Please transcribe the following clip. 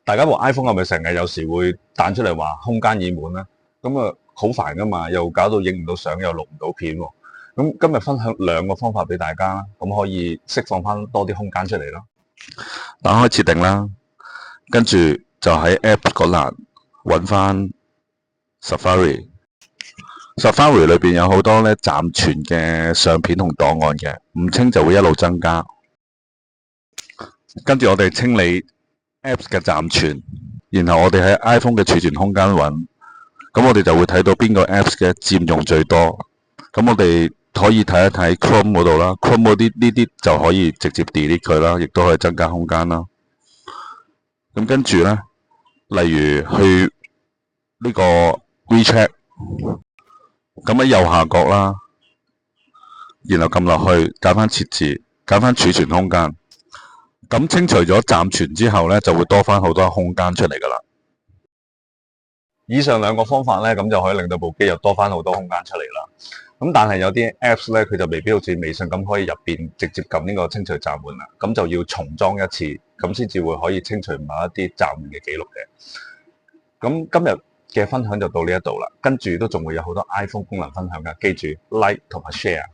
大家部 iPhone 係咪成日有時會彈出嚟話空間已滿咧？咁啊好煩噶嘛，又搞到影唔到相，又錄唔到片喎。咁今日分享兩個方法俾大家啦，咁可以釋放翻多啲空間出嚟咯。打開設定啦，跟住就喺 App 嗰欄揾翻 Safari。Safari 裏邊有好多咧暫存嘅相片同檔案嘅，唔清就會一路增加。跟住我哋清理 Apps 嘅暫存，然後我哋喺 iPhone 嘅儲存空間揾，咁我哋就會睇到邊個 Apps 嘅佔用最多。咁我哋可以睇一睇 Chrome 嗰度啦，Chrome 嗰啲呢啲就可以直接 delete 佢啦，亦都可以增加空間啦。咁跟住咧，例如去呢個 WeChat，咁喺右下角啦，然後撳落去揀翻設置，揀翻儲存空間。咁清除咗暫存之後咧，就會多翻好多空間出嚟噶啦。以上兩個方法咧，咁就可以令到部機又多翻好多空間出嚟啦。咁但係有啲 Apps 咧，佢就未必好似微信咁可以入邊直接撳呢個清除暫緩啦。咁就要重裝一次，咁先至會可以清除某一啲暫緩嘅記錄嘅。咁今日嘅分享就到呢一度啦，跟住都仲會有好多 iPhone 功能分享噶，記住 Like 同埋 Share。